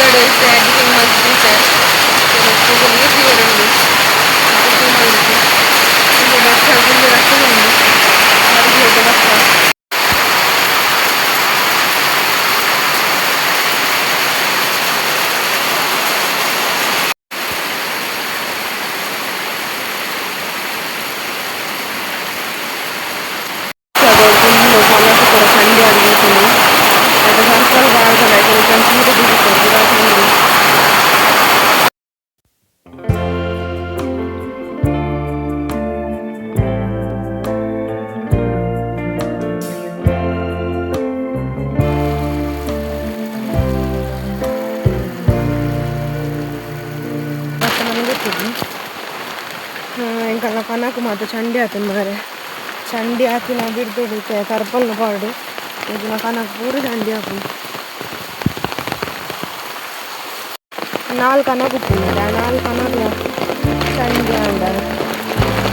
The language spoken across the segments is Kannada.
ದೊಡ್ಡ ಎಡಿಟಿಂಗ್ ಮಾಡ್ತಿದ್ದೆ ಗೂಗಲ್ಗೆ ಕ್ಲಿಯರ್ ಉಂಡು ಕುಕಿಂಗ್ ಮಾಡಿದ್ದು ಇದು ಬಸ್ ಗುಂಡು ರಸ್ತೆ ಉಂಡು ಮರಗಿ ಹೋದ ಬಸ್ ಚಂಡಿ ಆಡಿದ್ದೀನಿ ಅದು ಸರ್ಕಲ್ ಭಾಗದಲ್ಲಿ ಕಂಪ್ಲೀಟ್ ಬಿಡುತ್ತೆ ಚಂಡಿ ಎಂಕಲ್ನ ಕನಕು ಮಾತು ಚಂಡಿ ಆತು ಮಾರೆ ಚಂಡಿ ಹಾಕಿ ನಾವು ಬಿಡ್ದುಡಿತೆ ಸರ್ಪಲ್ನ ಪಾಡು ಇದನ್ನ ಕನಕು ಪೂರ ಚಂಡಿ ಹಾಕು 4 ಕನಕು ಉಪ್ಪಿದ್ದಾರೆ ಆ 4 ಕನಕು ಚಂಡಿ ಅಂಡ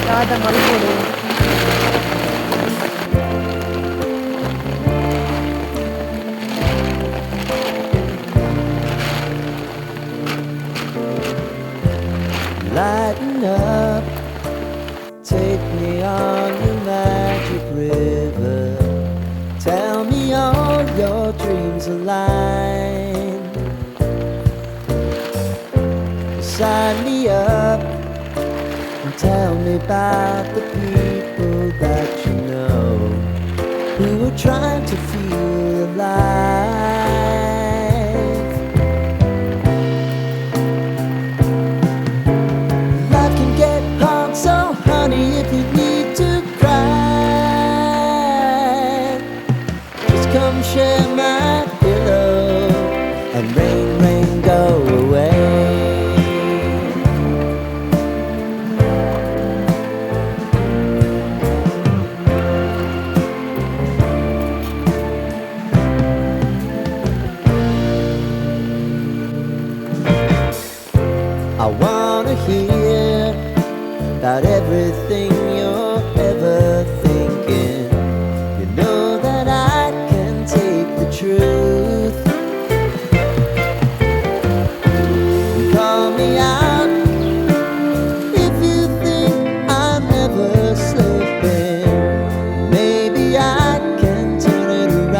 ರಾಧ ಮಲ್ಪೊಡು Lighten up, take me on your magic river. Tell me all your dreams align. Sign me up and tell me about the people that you know who are trying to feel alive. Life can get hard, so honey, if you need to cry, just come share my pillow and rain, rain, go away. I wanna hear about everything you're ever thinking. You know that I can take the truth. Call me out if you think I'm never slipping. Maybe I can turn it around.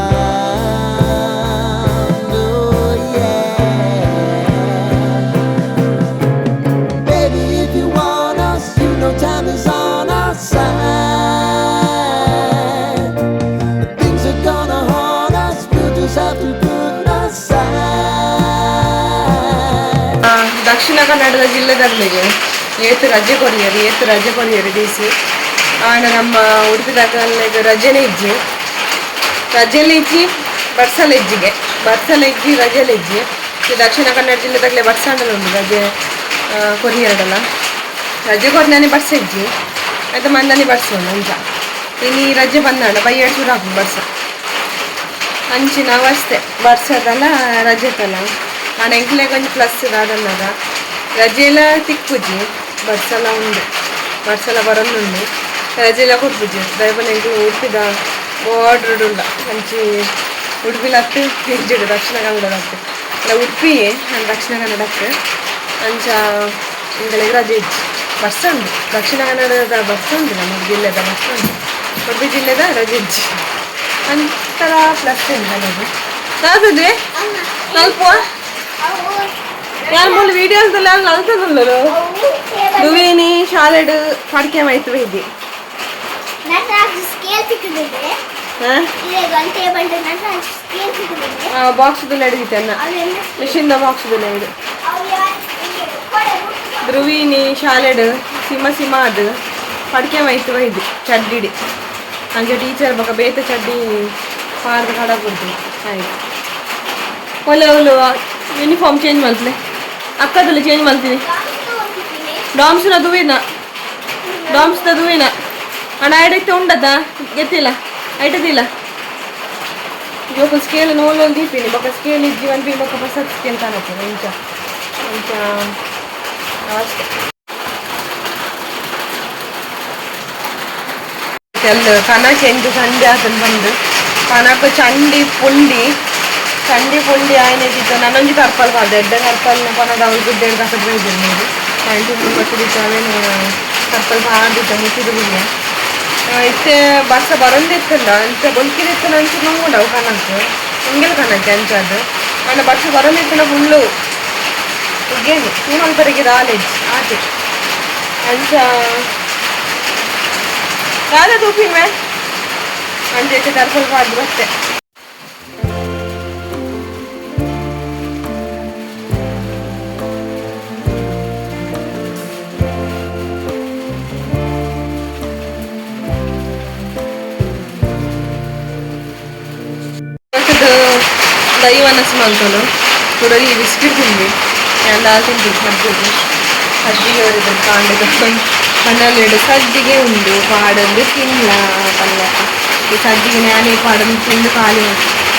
Oh yeah. Baby, if you want us, you know time is on our side. Things are gonna haunt us, we'll just have to put aside. ದಕ್ಷಿಣ ಕನ್ನಡದ ಜಿಲ್ಲೆದಲ್ಲಿಗೆ ಏತು ರಜೆ ಕೊರಿಯರು ಡಿಸಿ ಆಂಡ ನಮ್ಮ ಉಡುಪಿದಾಗ ರಜೆನೇ ಇಜ್ಜಿ ಬರ್ಸಲೆಜ್ಜಿಗೆ ರಜೆಲೆಜ್ಜಿ ಈ ದಕ್ಷಿಣ ಕನ್ನಡ ಜಿಲ್ಲೆದಾಗಲೇ ಬರ್ಸಂಡಲ್ಲ ಉಂಟು ರಜೆ ಕೊರಿಯರಡಲ್ಲ ರಜೆ ಕೊಡ್ನಾನೆ ಬರ್ಸೆಜ್ಜಿ ಆಯ್ತು ಮಂದನೆ ಬರ್ಸೋಣ ಅಂತ ಇನ್ನು ರಜೆ ಬಂದಾಡ ಬೈಯಡ್ ಶುರು ಹಾಕು ಬರ್ಸ ಅಂಚಿನ ಅವಸ್ಥೆ ಬರ್ಸದಲ್ಲ ರಜೆ ತಲ ನಾನು ಎಂಕ್ಲೆಗೆ ಒಂದು ಪ್ಲಸ್ ಅದನ್ನದ ರಜೆ ಎಲ್ಲ ತಿಕ್ಕುಜಿ ಬರ್ಸಲ ಉಂಡು ಬರ್ಸಲ ಬರೋದುಂಡು ರಜೆ ಎಲ್ಲ ಕೊಟ್ಬುಜಿ ದಯಬಲ್ ಎಂಕ್ಲು ಉಡುಪಿದ ಬಾರ್ಡ್ರ್ ಉಂಡ ಅಂಚಿ ಉಡುಪಿಲತ್ತು ಹಿಜ್ಜಿಡು ದಕ್ಷಿಣ ಕನ್ನಡದಕ್ಕೆ ಅಲ್ಲ ಉಡುಪಿಯೇ ನಾನು ದಕ್ಷಿಣ ಕನ್ನಡಕ್ಕೆ ಅಂಚ ಎಂಗಳಿಗೆ ರಜೆ ಇಜ್ಜಿ ಬಸ್ ಉಂಡು ದಕ್ಷಿಣ ಕನ್ನಡದ ಬಸ್ ಉಂಟು ನಮ್ಮ ಜಿಲ್ಲೆದ ಬಸ್ ಉಂಟು ಉಡುಪಿ ಜಿಲ್ಲೆದ ರಜೆ ಇಜ್ಜಿ ಅಂತರ ಪ್ಲಸ್ ಉಂಟು ಅನ್ನೋದು ಯಾವ್ದಿದ್ವಿ ನಲ್ಪುವ ಯಾರು ಮೂಲ ವೀಡಿಯೋಸ್ದಲ್ಲ ನಲ್ತದಲ್ಲರು ದುವೇನಿ ಶಾಲೆಡ್ ಪಡ್ಕೆ ಮಾಯ್ತು ಇದ್ದಿ ಬಾಕ್ಸ್ದಲ್ಲ ಹಿಡಿದಿತ್ತೆ ಅನ್ನ ಮಿಷಿನ್ದ ಬಾಕ್ಸ್ದಲ್ಲ ಹಿಡು ಧ್ರುವೀನಿ ಶಾಲೆಡ್ ಸಿಮ ಅದು ಪಡ್ಕೆ ಮಾಯ್ತು ಇದು ಚಡ್ಡಿಡಿ ಅಂಚೆ ಟೀಚರ್ ಬೊಕ ಬೇತ ಚಡ್ಡಿ ಪಾರ್ದ ಕಡ ಕೊಡ್ತೀನಿ ಆಯ್ತು ಒಳ್ಳೆ ಅವಳು ಯೂನಿಫಾರ್ಮ್ ಚೇಂಜ್ ಮಾಡ್ತೀನಿ ಅಕ್ಕದಲ್ಲಿ ಚೇಂಜ್ ಮಾಡ್ತೀನಿ ಡಾಮ್ಸ್ನ ದುವೇನ ಅಣ್ಣ ಐಡೈತೆ ಉಂಡದ ಗೆತ್ತಿಲ್ಲ ಐಟದಿಲ್ಲ ಜೋಕ ಸ್ಕೇಲ್ ನೋಲೋಲ್ ದೀಪಿನಿ ಬೊಕ ಸ್ಕೇಲ್ ಇಜ್ಜಿ ಒಂದು ಬಿ ಬೊಕ ಬಸ್ ಸ್ಕೇಲ್ ಕಾಣತ್ತೆ ಇಂಚ ಅಷ್ಟೇ ಎಲ್ಲ ಕನಕ ಎಂಟು ಸಂಡೆ ಅದನ್ನು ಬಂದು ಕನಕ ಚಂಡಿ ಪುಂಡಿ ಸಂಡಿ ಪುಂಡಿ ಆಯ್ನೆ ಇದ್ದಿತ್ತು ನನ್ನೊಂಜಿ ಕರ್ಪಲ್ ಬಾರ್ದು ಎಡ್ಡೆ ಕರ್ಪಲ್ನ ಪನದ ಅವ್ರು ಗುಡ್ಡೆ ಕಸದ್ರೆ ಇದ್ದೀನಿ ನೋಡಿ 90 ಕೊಟ್ಟಿದ್ದು ಅವೇನು ಕರ್ಪಲ್ ಬಾರ್ದಿದ್ದ ಮುಟ್ಟಿದ್ದು ಬಿಡಿ ಇತ್ತೆ ಬಸ್ಸ ಬರೋದಿತ್ತಲ್ಲ ಅಂಚೆ ಬೊಲ್ಕಿದಿತ್ತು ಅಂಚೆ ನಂಗುಂಡವು ಕನಕ್ಕೆ ಹಿಂಗೆಲ್ಲ ಕನಕ್ಕೆ ಅಂಚದು ನನ್ನ ಬಸ್ಸ ಬರೋದಿತ್ತಲ್ಲ ಫುಲ್ಲು ಈಗೇನು ನೀಮಲ್ಪರಿಗೆ ರಾಲೇಜ್ ಆಚೆ ಅಂಚ ಯಾವ್ದು ತೂಪಿಲ್ವೇ ಅಂಚೆ ಕರ್ಪಲ್ ಬಾರ್ದು ಬತ್ತೆ ದೈವನಸ್ ಮಾಡ್ತಾನು ಕೂಡ ಈ ಬಿಸ್ಕಿಟ್ ತಿಂದು ಎಲ್ಲ ತಿಂದು ಸಜ್ಜಿಗೆ ಅವರಿದ್ರು ಕಾಂಡದ ಮಣ್ಣಲ್ಲಿಡು ಸಜ್ಜಿಗೆ ಉಂಡು ಪಾಡೊಂದು ತಿನ್ನಲ ಪಲ್ಯ ಈ ಸಜ್ಜಿಗೆ ನಾನೇ ಪಾಡೊಂದು ತಿಂದು ಖಾಲಿ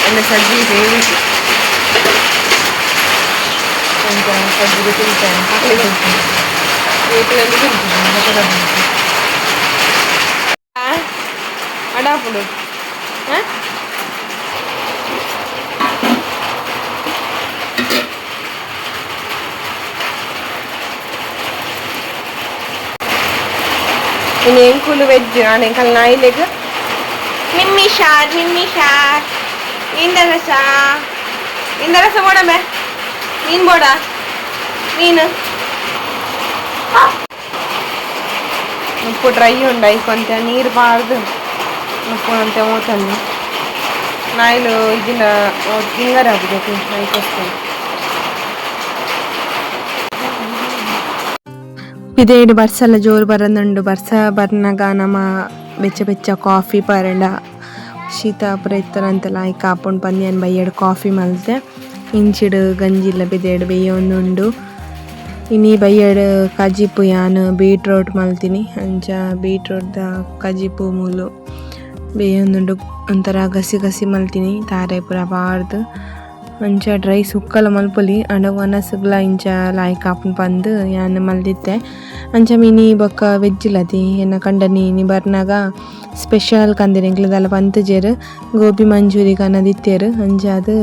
ಎಲ್ಲ ಸಜ್ಜಿಗೆ ಫೇವ್ರೆಟ್ ಅಂತ ಸಜ್ಜಿಗೆ ತಿಂತೇನೆ ಮಕ್ಕಳಿಗೆ ತಿಂತೀನಿ ಏಕಲಲ್ಲಿ ತಿಂತೀನಿ ಅಡಾಪುಡು ಹಾಂ ಇನ್ನೇನು ಕೂಲು ವೆಜ್ ನಾನು ಕಲ್ ನಾಯಿಲೆಗ್ ನಿಮ್ಮಿ ಶಾರ್ ಇಂದರಸ ಬೋಡಮೆ ನೀನು ಬೋಡ ನೀನು ಉಪ್ಪು ಡ್ರೈ ಉಂಡು ಐಕೊಂತ ನೀರು ಬಾರ್ದು ಉಪ್ಪು ಅಂತ ಮೂತಂದು ನಾಯಿಲು ಇದನ್ನ ತಿಂಗರ್ ಆಗಬೇಕು ಐಕೋಸ್ಕರ ಇದೇಡು ಬರ್ಸಲ್ಲ ಜೋರು ಬರೋದುಂಡು ಬರ್ಸ ಬರ್ನಾಗ ನಮ್ಮ ಬೆಚ್ಚ ಕಾಫಿ ಪರಂಡ ಶೀತ ಪುರ ಇತ್ತರಂತೆಲ್ಲ ಆಯ್ ಕಾಪುಂಡು ಪಂದ್ಯನ್ ಬೈಯಡು ಕಾಫಿ ಮಲ್ತೆ ಇಂಚಿಡು ಗಂಜಿಲ್ಲ ಬಿದೇಡು ಬೇಯೊಂದುಂಡು ಇನ್ನಿ ಬೈಯಡು ಕಜಿಪು ಯಾನು ಬೀಟ್ರೋಟ್ ಮಲ್ತೀನಿ ಅಂಚ ಬೀಟ್ರೋಟ್ದ ಕಜಿಪು ಮೂಲು ಬೇಯೊಂದುಂಡು ಒಂಥರ ಗಸಿ ಮಲ್ತೀನಿ ತಾರೆ ಪುರ ಬಾರ್ದು ಅಂಚ ಡ್ರೈ ಸುಕ್ಕಲ ಮಲ್ಪೊಲಿ ಅಂಡ ಒನಸುಗ್ಲ ಇಂಚ ಲಾಯ್ ಕಾಪುನ್ ಪಂದು ಯಾನ್ ಮಲ್ದಿತ್ತೆ ಅಂಚ ಮೀನಿ ಬೊಕ್ಕ ವೆಜ್ ಲತಿ ಎನ್ನ ಕಂಡನಿ ನೀ ಬರ್ನಾಗ ಸ್ಪೆಷಲ್ ಕಂದಿರ ಎಂಕ್ಲದಲ್ಲ ಪಂತುಜೇರು ಗೋಬಿ ಮಂಚೂರಿ ಕನ್ನದಿತ್ತೇರು ಅಂಚ ಅದು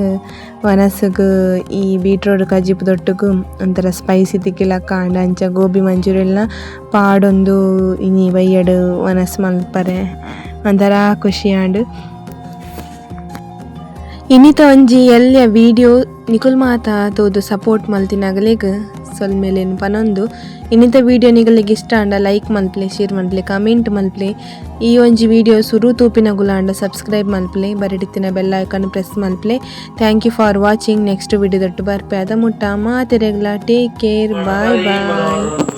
ಒನಸುಗ್ ಈ ಬೀಟ್ರೋಟ್ ಕಜಿಪು ದೊಟ್ಟುಗು ಒಂಥರ ಸ್ಪೈಸಿ ತಿಕ್ಕಿಲಕ್ಕ ಅಂಡ ಅಂಚ ಗೋಬಿ ಮಂಚೂರಿ ಎಲ್ಲ ಪಾಡೊಂದು ಇನಿ ಬೈಯಡು ಒನಸ್ ಮಲ್ಪರೆ ಒಂಥರ ಖುಷಿ ಆಂಡು ಇನ್ನಿತ ಒಂಜಿ ಎಲ್ಲ ವಿಡಿಯೋ ನಿಕುಲ್ ಮಾತ ತೋದು ಸಪೋರ್ಟ್ ಮಲ್ತಿನಾಗಲೇಗ ಸೊಲ್ ಮೇಲೇನು ಪನೊಂದು ಇನ್ನಿತ ವಿಡಿಯೋ ನಿಗಲಿಗೆ ಇಷ್ಟ ಅಂಡ ಲೈಕ್ ಮಲ್ಪ್ಲೆ ಶೇರ್ ಮಲ್ಪ್ಲೆ ಕಮೆಂಟ್ ಮಲ್ಪ್ಲೆ ಈ ಒಂಜಿ ವಿಡಿಯೋ ಸುರು ತೂಪಿನ ಗುಲಾಂಡ ಸಬ್ಸ್ಕ್ರೈಬ್ ಮಲ್ಪ್ಲೆ ಬರಿಡಿತ್ತಿನ ಬೆಲ್ ಐಕಾನ್ ಪ್ರೆಸ್ ಮಲ್ಪ್ಲೆ thank you for watching next video ದೊಟ್ಟು ಬರ್ಪೆ ಅದ ಮುಟ್ಟ ಮಾತೆರೆಗ್ಲ ಟೇಕ್ ಕೇರ್ ಬಾಯ್ ಬಾಯ್